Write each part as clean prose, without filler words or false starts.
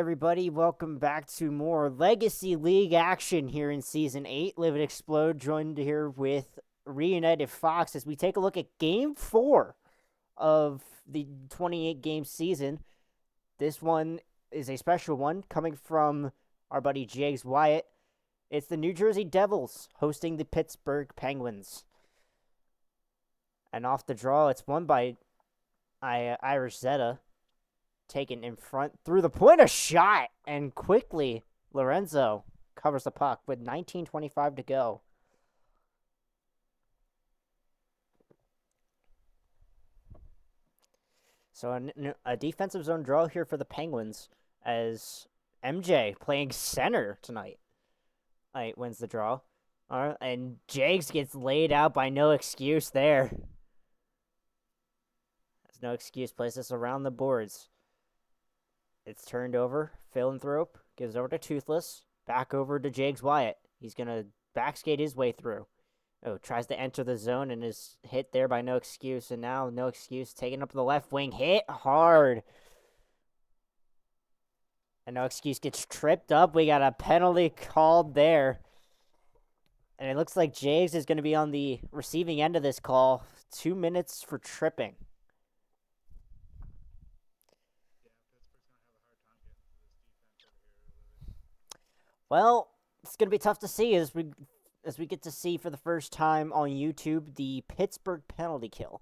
everybody. Welcome back to more Legacy League action here in Season 8. Live and Explode, joined here with Reunited Fox as we take a look at Game 4 of the 28-game season. This one is a special one coming from our buddy Jags Wyatt. It's the New Jersey Devils hosting the Pittsburgh Penguins. And off the draw, it's won by Irish Zeta. Taken in front through the point, a shot, and quickly Lorenzo covers the puck with 19:25 to go. So a defensive zone draw here for the Penguins as MJ playing center tonight. Wins the draw. And Jags gets laid out by No Excuse there. There's No Excuse, plays this around the boards. It's turned over. Philanthrope gives over to Toothless. Back over to Jags Wyatt. He's going to backskate his way through. Tries to enter the zone and is hit there by No Excuse. And now No Excuse taking up the left wing. Hit hard. And No Excuse gets tripped up. We got a penalty called there. And it looks like Jags is going to be on the receiving end of this call. 2 minutes for tripping. Well, it's going to be tough to see as we get to see for the first time on YouTube the Pittsburgh penalty kill.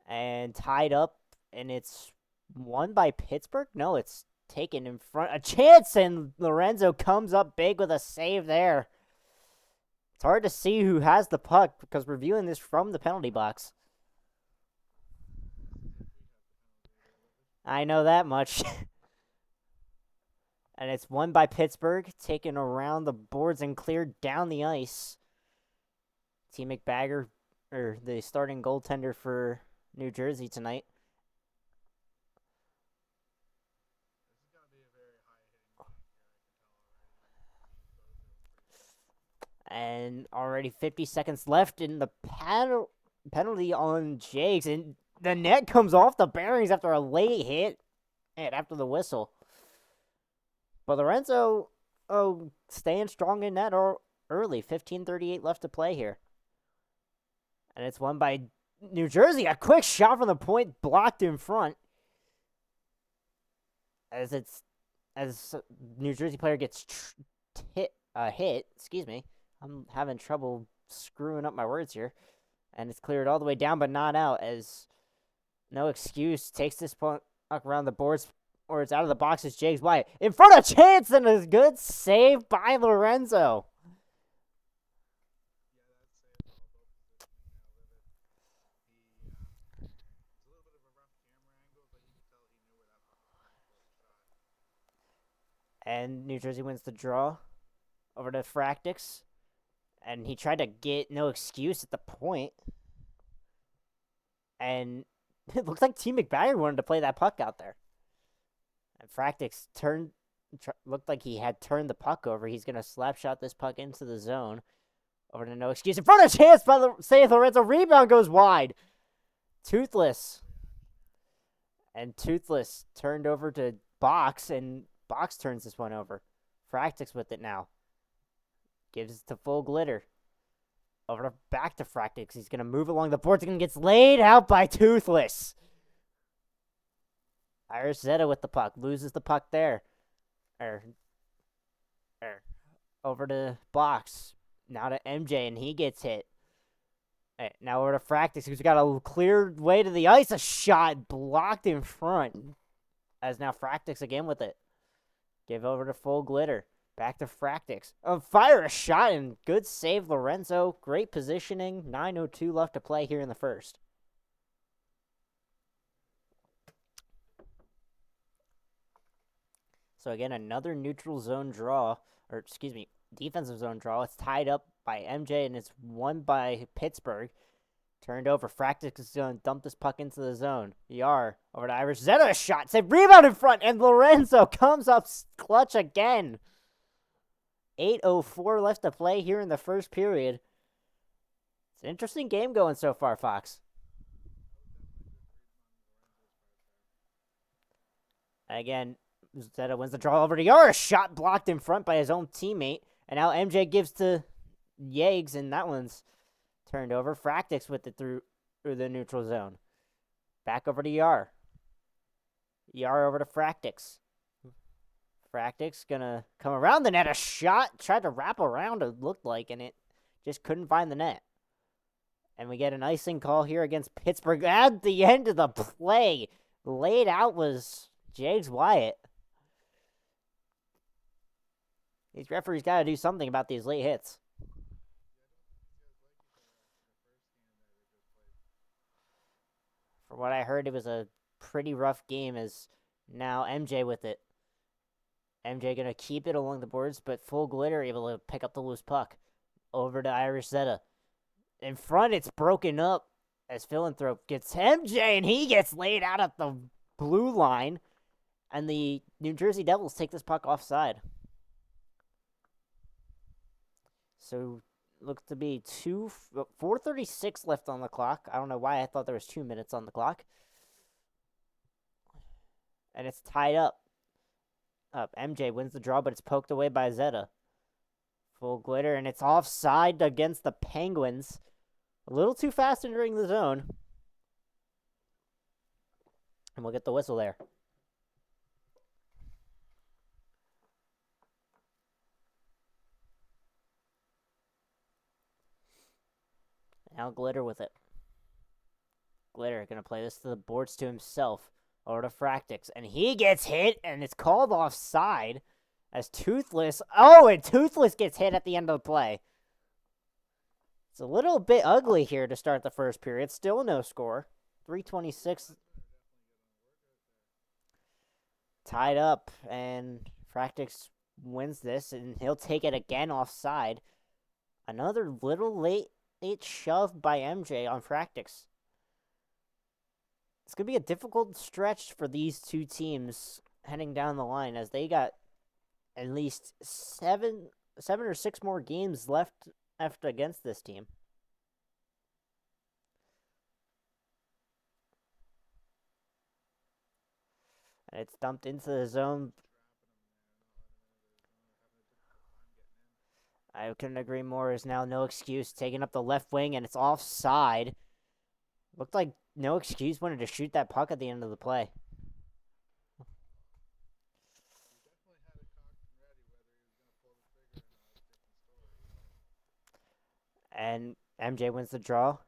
And tied up, and it's won by Pittsburgh? No, it's taken in front. A chance, and Lorenzo comes up big with a save there. It's hard to see who has the puck because we're viewing this from the penalty box. I know that much. And it's won by Pittsburgh, taken around the boards and cleared down the ice. T. McBagger, or the starting goaltender for New Jersey tonight. And already 50 seconds left in the penalty on Jags. And the net comes off the bearings after a late hit and after the whistle. But Lorenzo, staying strong in net early. 15:38 left to play here. And it's won by New Jersey. A quick shot from the point, blocked in front. As New Jersey player gets hit. Excuse me. I'm having trouble screwing up my words here. And it's cleared all the way down, but not out. As No Excuse takes this puck around the boards. Or it's out of the box. It's Jags Wyatt. In front of Chance, and a good save by Lorenzo. And New Jersey wins the draw over to Fractix. And he tried to get No Excuse at the point. And it looked like T. McBagger wanted to play that puck out there. And Fractix looked like he had turned the puck over. He's going to slap shot this puck into the zone. Over to No Excuse. In front of Chance by Lorenzo. Rebound goes wide. Toothless. And Toothless turned over to Box. And Box turns this one over. Fractix with it now. Gives it to Full Glitter. Back to Fractix. He's going to move along the boards and gets laid out by Toothless. Irish Zeta with the puck. Loses the puck there. Over to Box. Now to MJ, and he gets hit. Now over to Fractix, who's got a clear way to the ice. A shot blocked in front. As now Fractix again with it. Give over to Full Glitter. Back to Fractix. Fire a shot, and good save, Lorenzo. Great positioning. 9:02 left to play here in the first. So again, another neutral zone draw, defensive zone draw. It's tied up by MJ, and it's won by Pittsburgh. Turned over. Fractix is going to dump this puck into the zone. Yar over to Irish Zeta. A shot. Save. Rebound in front, and Lorenzo comes up clutch again. 8:04 left to play here in the first period. It's an interesting game going so far, Fox. Again, Zeta wins the draw over to Yara. Shot blocked in front by his own teammate. And now MJ gives to Yags, and that one's turned over. Fractix with it through the neutral zone. Back over to Yar. Yar over to Fractix. Fractix gonna come around the net. A shot. Tried to wrap around, it looked like, and it just couldn't find the net. And we get an icing call here against Pittsburgh at the end of the play. Laid out was Jags Wyatt. These referees got to do something about these late hits. From what I heard, it was a pretty rough game, as now MJ with it. MJ going to keep it along the boards, but Full Glitter able to pick up the loose puck. Over to Irish Zeta. In front, it's broken up as Philanthrope gets MJ, and he gets laid out at the blue line. And the New Jersey Devils take this puck offside. So, looks to be 4:36 left on the clock. I don't know why I thought there was 2 minutes on the clock. And it's tied up. MJ wins the draw, but it's poked away by Zeta. Full Glitter, and it's offside against the Penguins. A little too fast entering the zone. And we'll get the whistle there. Now Glitter with it. Glitter going to play this to the boards to himself. Over to Fractix. And he gets hit, and it's called offside as Toothless. Oh, and Toothless gets hit at the end of the play. It's a little bit ugly here to start the first period. Still no score. 3:26. Tied up, and Fractix wins this, and he'll take it again offside. Another little late shove by MJ on Fractix. It's going to be a difficult stretch for these two teams heading down the line, as they got at least seven or six more games left after against this team. And it's dumped into the zone. I couldn't agree more. Is now No Excuse taking up the left wing, and it's offside. Looked like No Excuse wanted to shoot that puck at the end of the play. And MJ wins the draw.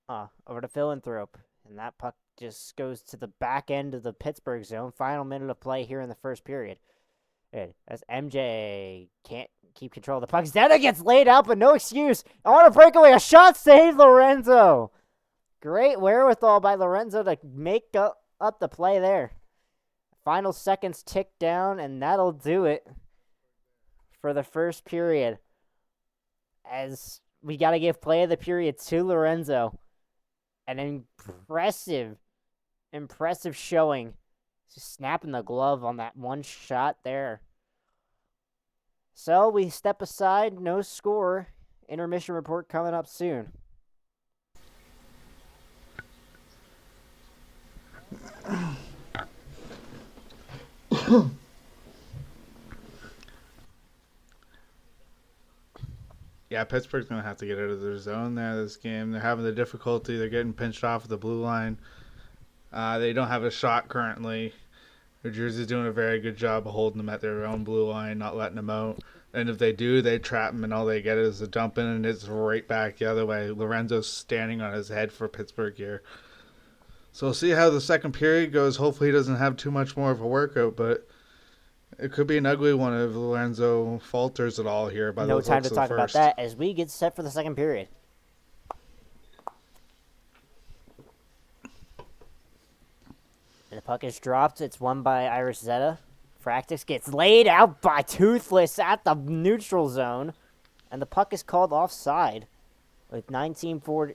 Over to Philanthrope. And that puck just goes to the back end of the Pittsburgh zone. Final minute of play here in the first period. As MJ can't keep control of the puck. Zeta gets laid out, but No Excuse. On a breakaway, a shot save, Lorenzo. Great wherewithal by Lorenzo to make up the play there. Final seconds tick down, and that'll do it for the first period. As we got to give play of the period to Lorenzo. An impressive showing. Just snapping the glove on that one shot there. So we step aside, no score. Intermission report coming up soon. Yeah, Pittsburgh's going to have to get out of their zone there this game. They're having the difficulty. They're getting pinched off at the blue line. They don't have a shot currently. New Jersey's doing a very good job of holding them at their own blue line, not letting them out. And if they do, they trap them, and all they get is a dump in, and it's right back the other way. Lorenzo's standing on his head for Pittsburgh here. So we'll see how the second period goes. Hopefully he doesn't have too much more of a workout, but it could be an ugly one if Lorenzo falters at all here. No time to talk about that as we get set for the second period. And the puck is dropped. It's won by Irish Zeta. Fractix gets laid out by Toothless at the neutral zone. And the puck is called offside with 19:40.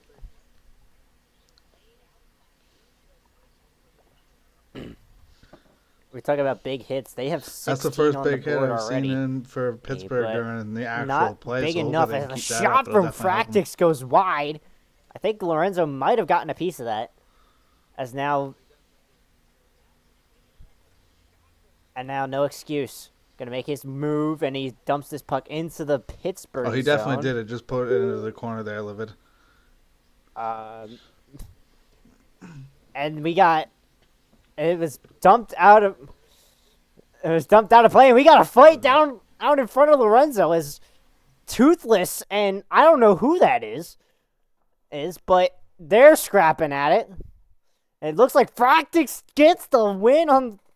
We're talking about big hits. They have 16 That's the first on big the hit board I've already. seen in for Pittsburgh during the actual Not play. big so enough. And the shot from Fractix goes wide. I think Lorenzo might have gotten a piece of that. As now And now no excuse. Gonna make his move, and he dumps this puck into the Oh, Pittsburgh he definitely zone. did it. Just put it into the corner there, Livid. Um, and we got it was dumped out of play, and we got a fight down out in front of Lorenzo as Toothless, and I don't know who that is, but they're scrapping at it. It looks like Fractix gets the win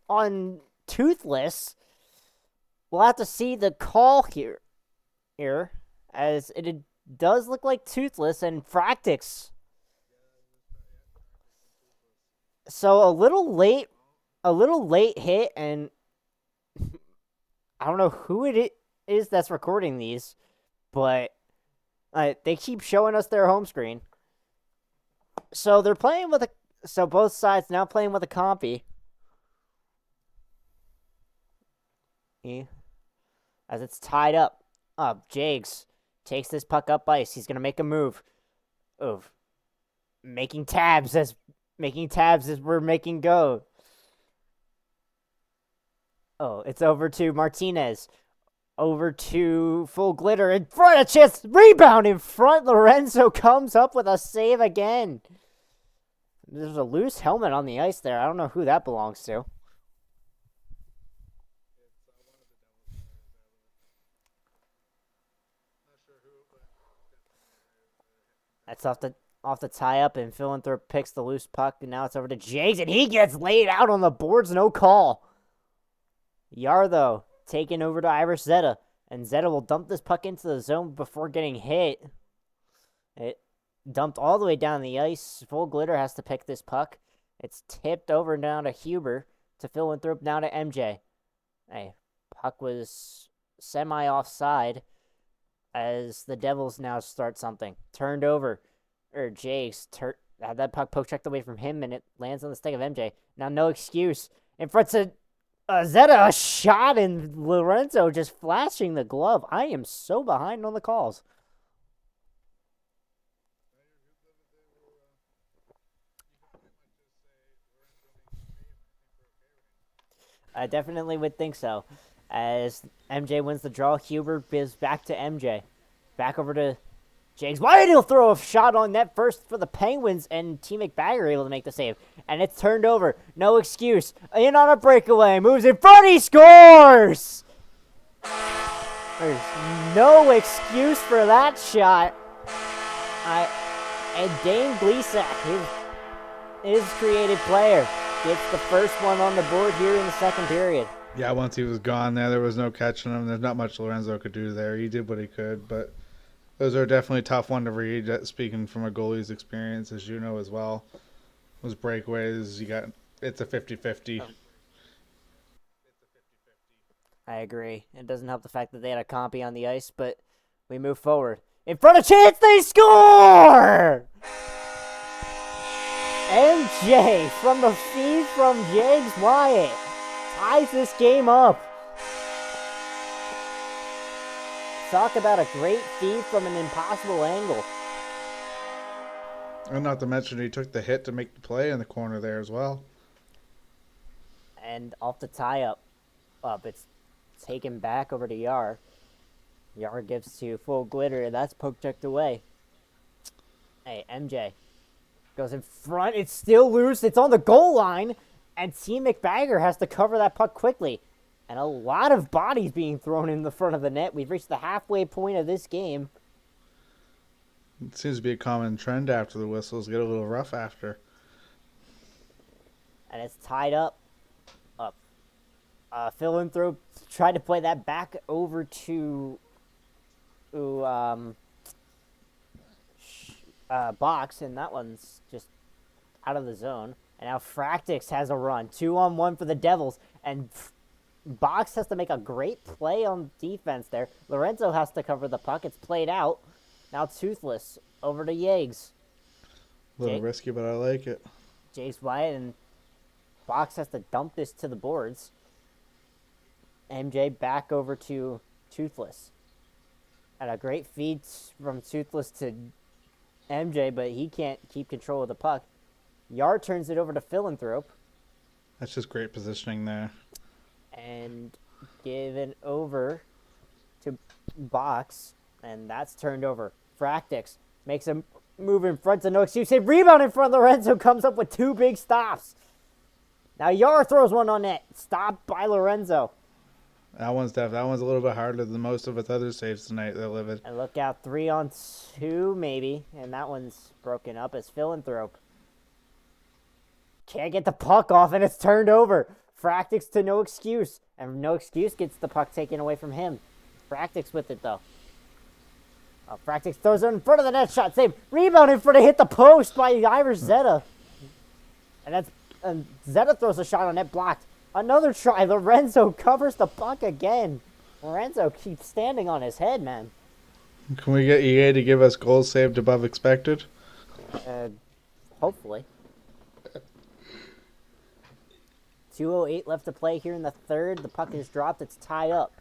on Toothless. We'll have to see the call here, as it does look like Toothless and Fractix. So a little late hit, and I don't know who it is that's recording these, but they keep showing us their home screen. So they're playing with so both sides now playing with a compy. As it's tied up. Jags takes this puck up ice. He's gonna make a move. Of making tabs as we're making go. Oh, it's over to Martinez. Over to Full Glitter in front of chance. Rebound in front. Lorenzo comes up with a save again. There's a loose helmet on the ice there. I don't know who that belongs to. That's off the tie up, and Philanthrope picks the loose puck, and now it's over to Jags, and he gets laid out on the boards. No call. Yar, though, taken over to Irish Zeta, and Zeta will dump this puck into the zone before getting hit. It dumped all the way down the ice. Full Glitter has to pick this puck. It's tipped over down to Huber, to Philanthrope, now to MJ. Hey, puck was semi-offside as the Devils now start something. Turned over. Jace had that puck poke checked away from him, and it lands on the stick of MJ. Now no excuse. In front of Zeta, a shot, and Lorenzo just flashing the glove. I am so behind on the calls. I definitely would think so. As MJ wins the draw, Huber is back to MJ. Back over to James Wyatt. He'll throw a shot on net first for the Penguins, and T. McBagger able to make the save. And it's turned over. No excuse. In on a breakaway. Moves in front. He scores! There's no excuse for that shot. And Dane Gleasack, his creative player, gets the first one on the board here in the second period. Yeah, once he was gone there was no catching him. There's not much Lorenzo could do there. He did what he could, but those are definitely a tough one to read, speaking from a goalie's experience, as you know as well. Those breakaways, it's a 50-50. I agree. It doesn't help the fact that they had a compy on the ice, but we move forward. In front of chance, they score! MJ from the feed from James Wyatt ties this game up. Talk about a great feed from an impossible angle. And not to mention he took the hit to make the play in the corner there as well. And off the tie-up, it's taken back over to Yar. Yar gives to Full Glitter, and that's poke checked away. Hey, MJ goes in front. It's still loose. It's on the goal line, and T. McBagger has to cover that puck quickly. And a lot of bodies being thrown in the front of the net. We've reached the halfway point of this game. It seems to be a common trend after the whistles get a little rough after. And it's tied up. Philanthrope tried to play that back over to Box, and that one's just out of the zone. And now Fractix has a run. 2-on-1 for the Devils, and Box has to make a great play on defense there. Lorenzo has to cover the puck. It's played out. Now Toothless over to Yags. A little risky, but I like it. Jace Wyatt and Box has to dump this to the boards. MJ back over to Toothless. And a great feed from Toothless to MJ, but he can't keep control of the puck. Yard turns it over to Philanthrope. That's just great positioning there. and given over to Box, and that's turned over. Fractix makes a move in front to no excuse. A rebound in front. Lorenzo comes up with 2 big stops. Now Yar throws one on net. Stopped by Lorenzo. That one's tough. That one's a little bit harder than most of its other saves tonight. They'll live it. And look out, 3-on-2 maybe, and that one's broken up as Philanthrope can't get the puck off, and it's turned over. Fractix to no excuse, and no excuse gets the puck taken away from him. Fractix with it though. Fractix throws it in front of the net, shot save, rebound in front of hit the post by Irish Zeta, and Zeta throws a shot on net, blocked. Another try. Lorenzo covers the puck again. Lorenzo keeps standing on his head, man. Can we get EA to give us goals saved above expected? Hopefully. 2:08 left to play here in the third. The puck is dropped. It's tied up.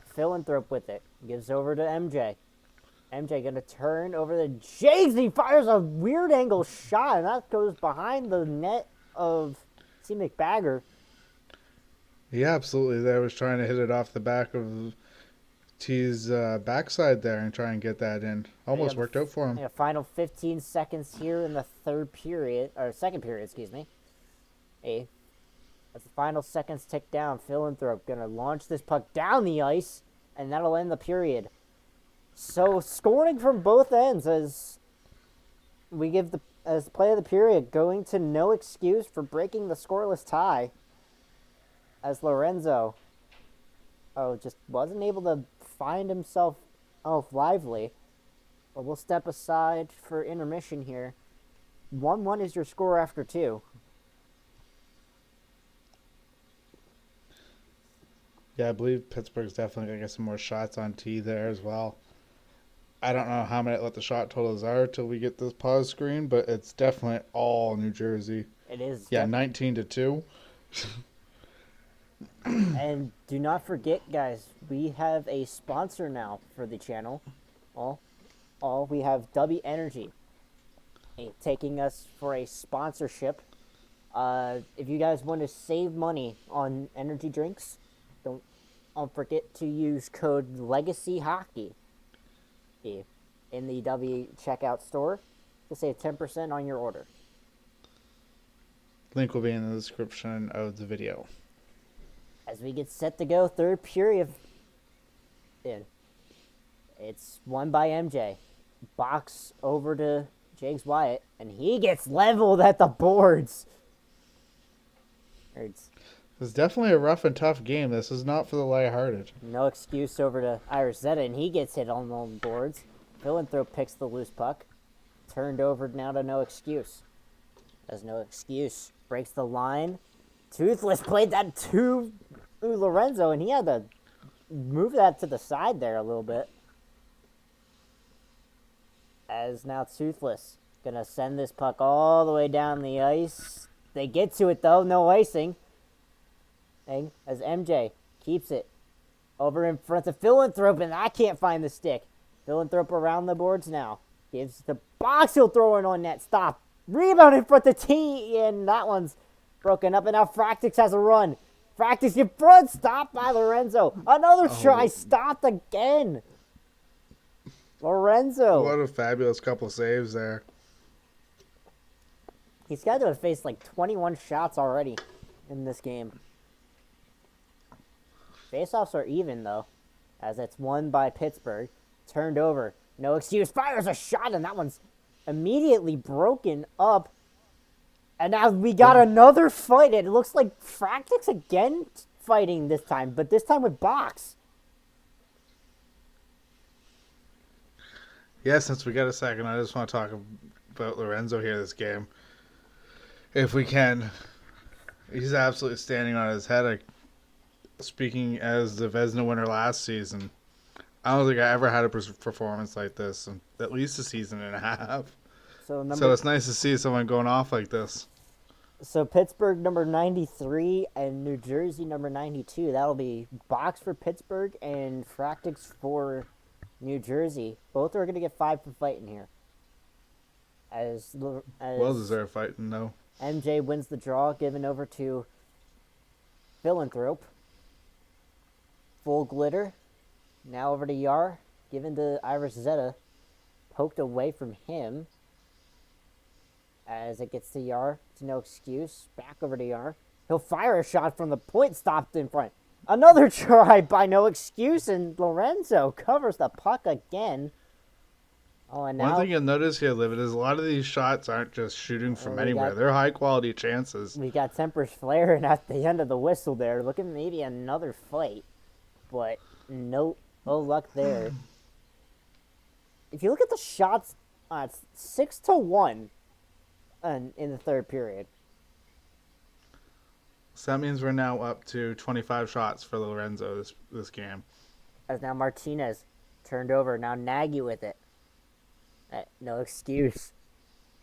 Philanthrope with it. Gives over to MJ. MJ going to turn over the Jags. He fires a weird angle shot, and that goes behind the net of C. McBagger. Yeah, absolutely. There was trying to hit it off the back of T's backside there and try and get that in. Almost worked out for him. Yeah, final 15 seconds here in the second period, excuse me. As the final seconds tick down, Philanthrope gonna launch this puck down the ice, and that'll end the period. So scoring from both ends as we give as play of the period going to no excuse for breaking the scoreless tie. As Lorenzo, just wasn't able to find himself lively. But we'll step aside for intermission here. 1-1 is your score after 2. Yeah, I believe Pittsburgh's definitely going to get some more shots on T there as well. I don't know how many what the shot totals are till we get this pause screen, but it's definitely all New Jersey. It is. Yeah, 19-2. And do not forget, guys, we have a sponsor now for the channel. We have W Energy taking us for a sponsorship. If you guys want to save money on energy drinks, don't forget to use code Legacy Hockey in the W checkout store to save 10% on your order. Link will be in the description of the video. As we get set to go, third period. It's won by MJ. Box over to James Wyatt, and he gets leveled at the boards. It's definitely a rough and tough game. This is not for the lighthearted. No excuse over to Irish Zeta, and he gets hit on the boards. Philanthrope picks the loose puck. Turned over now to no excuse. There's no excuse. Breaks the line. Toothless played that to Lorenzo, and he had to move that to the side there a little bit. As now Toothless gonna send this puck all the way down the ice. They get to it though, no icing. As MJ keeps it over in front of Philanthrope, and I can't find the stick. Philanthrope around the boards now. Gives the Box, he'll throw it on net. Stop. Rebound in front of T, and that one's broken up, and now Fractix has a run. Fractix in front, stopped by Lorenzo. Another try, stopped again. Lorenzo. What a fabulous couple saves there. He's got to have faced like 21 shots already in this game. Faceoffs are even, though, as it's won by Pittsburgh. Turned over. No excuse. Fires a shot, and that one's immediately broken up. And now we got another fight. It looks like Fractix again fighting this time, but this time with Box. Yeah, since we got a second, I just want to talk about Lorenzo here this game. If we can. He's absolutely standing on his head. Speaking as the Vezina winner last season, I don't think I ever had a performance like this in at least a season and a half. So it's nice to see someone going off like this. So Pittsburgh number 93 and New Jersey number 92. That'll be Box for Pittsburgh and Fractix for New Jersey. Both are going to get 5 for fighting here. As well-deserved fighting, though. MJ wins the draw, given over to Philanthrope. Full glitter. Now over to Yar. Given to Iris Zeta. Poked away from him. As it gets to Yar. It's no excuse. Back over to Yar. He'll fire a shot from the point, stopped in front. Another try by No Excuse, and Lorenzo covers the puck again. Oh, and now one thing you'll notice here, Liv, is a lot of these shots aren't just shooting from anywhere. They're high-quality chances. We got tempers flaring at the end of the whistle there. Looking maybe another fight, but no luck there. If you look at the shots, it's 6-1 in the third period. So that means we're now up to 25 shots for Lorenzo this game. As now Martinez turned over. Now Nagy with it. No excuse.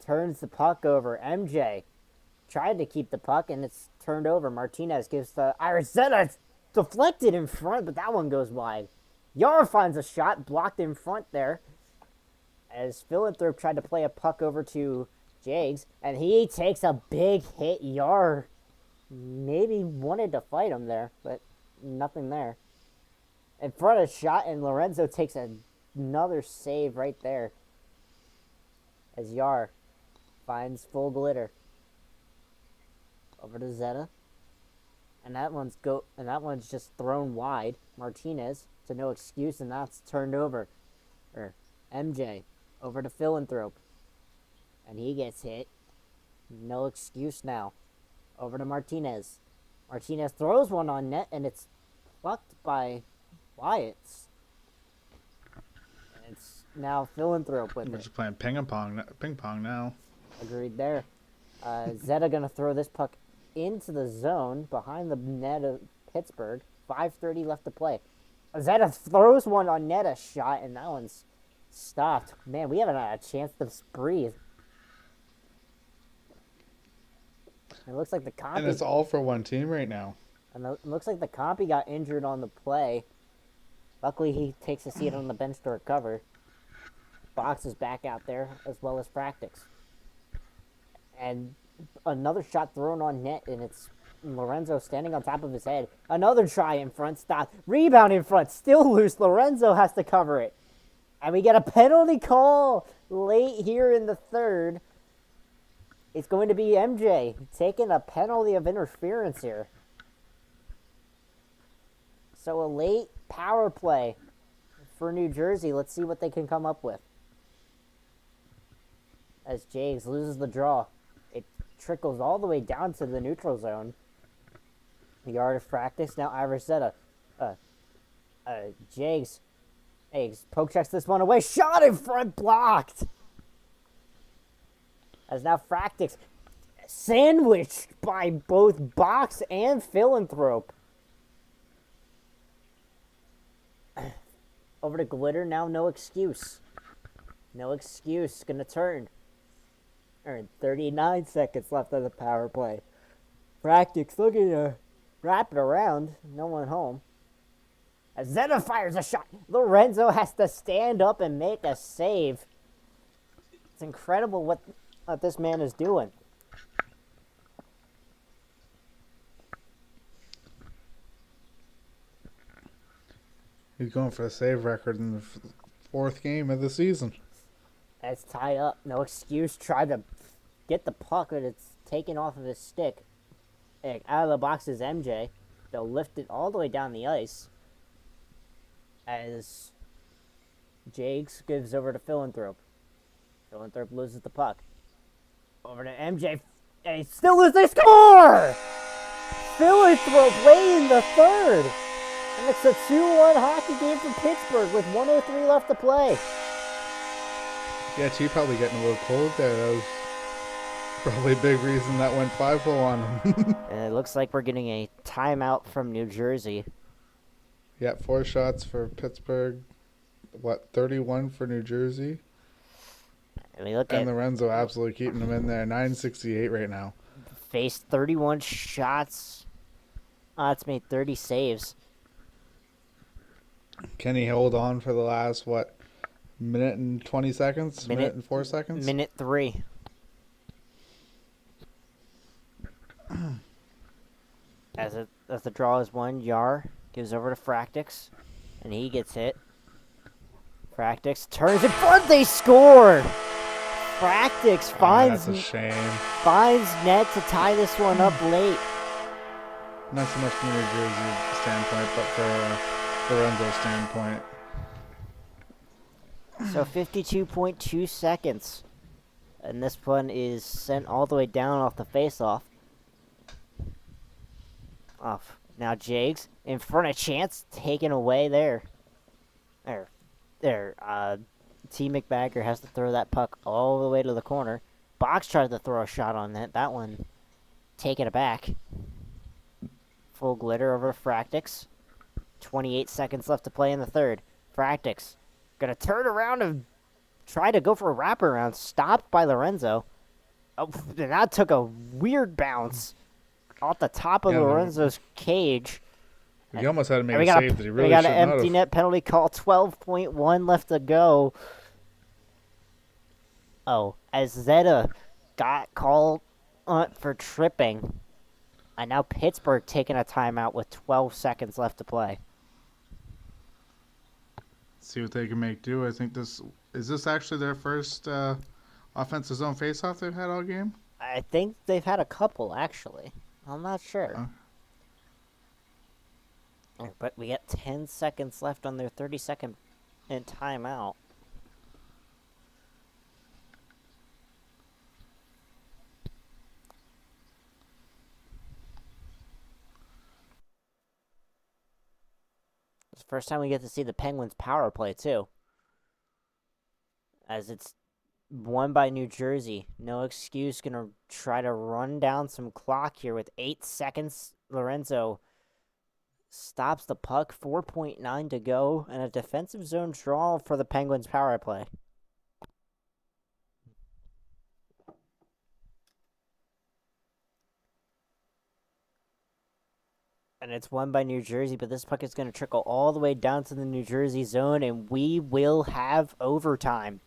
Turns the puck over. MJ tried to keep the puck, and it's turned over. Martinez gives the Arizona. It's deflected in front, but that one goes wide. Yar finds a shot blocked in front there. As Philanthrope tried to play a puck over to Jags, and he takes a big hit. Yar maybe wanted to fight him there, but nothing there. In front of shot, and Lorenzo takes another save right there. As Yar finds full glitter. Over to Zeta. And that one's just thrown wide. Martinez to No Excuse, and that's turned over. MJ over to Philanthrope. And he gets hit. No Excuse now. Over to Martinez. Martinez throws one on net, and it's plucked by Wyatt's. And it's now Philanthrope with We're it. just playing ping pong now. Agreed there. Zeta going to throw this puck into the zone behind the net of Pittsburgh. 5:30 left to play. Zeta throws one on net, a shot, and that one's stopped. Man, we haven't had a chance to breathe. It looks like the compy... And it's all for one team right now. And it looks like the compy got injured on the play. Luckily, he takes a seat on the bench to recover. Box is back out there, as well as practice. And another shot thrown on net, and it's Lorenzo standing on top of his head. Another try in front, stop. Rebound in front, still loose. Lorenzo has to cover it. And we get a penalty call late here in the third. It's going to be MJ taking a penalty of interference here. So a late power play for New Jersey. Let's see what they can come up with. As Jags loses the draw, it trickles all the way down to the neutral zone. The yard of practice. Now Iversetta. Jags poke checks this one away. Shot in front, blocked. As now Fractix sandwiched by both Box and Philanthrope. Over to Glitter, now No Excuse. No Excuse, gonna turn. 39 seconds left of the power play. Fractix looking to wrap it around. No one home. As Zeta fires a shot. Lorenzo has to stand up and make a save. It's incredible what this man is doing. He's going for a save record in the fourth game of the season. It's tied up. No Excuse. Tried to get the puck, but it's taken off of his stick. Out of the box is MJ. They'll lift it all the way down the ice. As Jags gives over to Philanthrope. Philanthrope loses the puck. Over to MJ. And he still loses. They score! Philanthrope late in the third. And it's a 2-1 hockey game for Pittsburgh with 1:03 left to play. Yeah, T probably getting a little cold there. That was probably a big reason that went 5-0 on him. And it looks like we're getting a timeout from New Jersey. Yeah, 4 shots for Pittsburgh. 31 for New Jersey? And Lorenzo absolutely keeping them in there. 968 right now. Faced 31 shots. It's made 30 saves. Can he hold on for the last, minute and 20 seconds? Minute and 4 seconds? Minute 3. As the draw is won, Yar gives over to Fractix, and he gets hit. Fractix turns in front. They score. Fractix That's a shame. finds net to tie this one up late. Not so much from a New Jersey standpoint, but for Lorenzo's standpoint. So 52.2 seconds. And this one is sent all the way down off the face-off. Now Jags in front of Chance, taken away there. T. McBagger has to throw that puck all the way to the corner. Box tried to throw a shot on that. That one taken aback. Full glitter over Fractix. 28 seconds left to play in the third. Fractix gonna turn around and try to go for a wraparound. Stopped by Lorenzo. Oh, and that took a weird bounce off the top of Lorenzo's cage. He almost had to make a save that he really shouldn't have. We got an empty net penalty call. 12.1 left to go. Oh, as Zeta got called for tripping. And now Pittsburgh taking a timeout with 12 seconds left to play. See what they can make do. I think this actually their first offensive zone faceoff they've had all game? I think they've had a couple, actually. I'm not sure. But we got 10 seconds left on their 30-second timeout. It's the first time we get to see the Penguins power play, too. As it's won by New Jersey. No excuse. Gonna try to run down some clock here with 8 seconds. Lorenzo stops the puck. 4.9 to go. And a defensive zone draw for the Penguins power play. And it's won by New Jersey, but this puck is going to trickle all the way down to the New Jersey zone, and we will have overtime.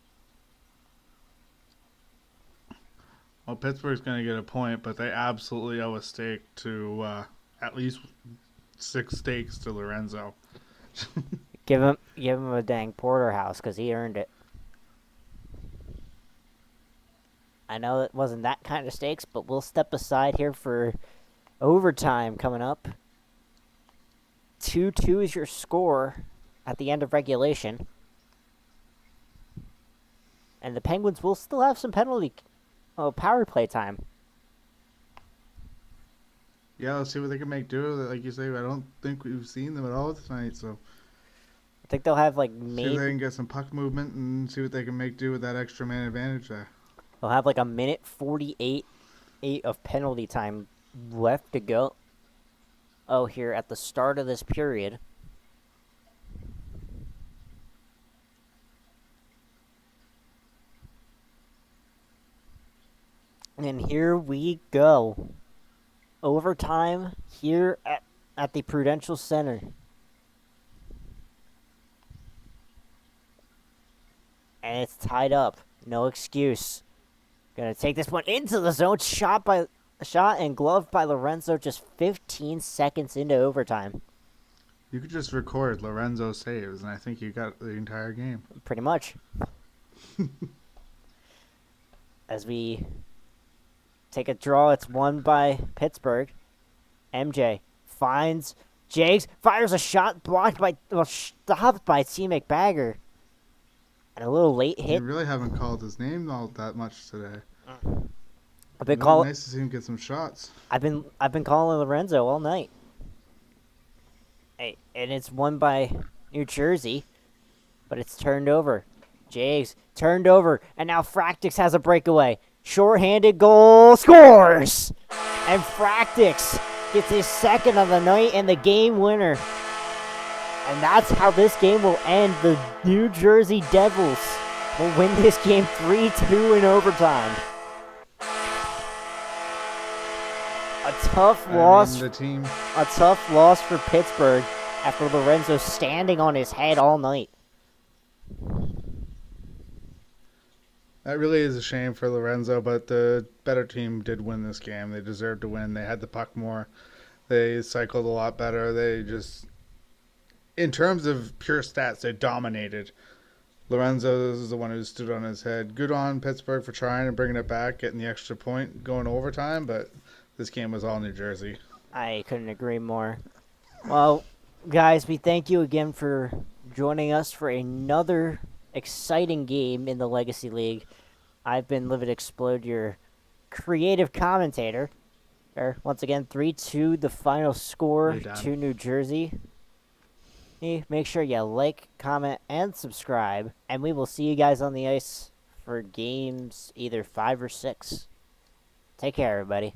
Well, Pittsburgh's going to get a point, but they absolutely owe a stake to at least 6 stakes to Lorenzo. Give him a dang porterhouse because he earned it. I know it wasn't that kind of stakes, but we'll step aside here for overtime coming up. 2-2 is your score at the end of regulation. And the Penguins will still have some power play time. Yeah, let's see what they can make do. Like you say, I don't think we've seen them at all tonight, so I think they'll have see if they can get some puck movement and see what they can make do with that extra man advantage there. They'll have like a minute 48 of penalty time left to go. Oh, here at the start of this period. And here we go. Overtime here at the Prudential Center. And it's tied up. No excuse. Gonna take this one into the zone. Shot and gloved by Lorenzo just 15 seconds into overtime. You could just record Lorenzo saves, and I think you got the entire game. Pretty much. As we take a draw, it's won by Pittsburgh. MJ finds Jags, fires a shot stopped by T. McBagger. And a little late hit. You really haven't called his name all that much today. I've been calling. Nice to see him get some shots. I've been calling Lorenzo all night. Hey, and it's won by New Jersey, but it's turned over. Jags turned over, and now Fractix has a breakaway. Shorthanded goal, scores! And Fractix gets his second of the night and the game winner. And that's how this game will end. The New Jersey Devils will win this game 3-2 in overtime. A tough loss. The team. A tough loss for Pittsburgh after Lorenzo standing on his head all night. That really is a shame for Lorenzo, but the better team did win this game. They deserved to win. They had the puck more. They cycled a lot better. They just, in terms of pure stats, they dominated. Lorenzo is the one who stood on his head. Good on Pittsburgh for trying and bringing it back, getting the extra point, going overtime, but this game was all New Jersey. I couldn't agree more. Well, guys, we thank you again for joining us for another exciting game in the Legacy League. I've been Live It Explode, your creative commentator. Once again, 3-2 the final score to New Jersey. Make sure you like, comment, and subscribe, and we will see you guys on the ice for games either 5 or 6. Take care, everybody.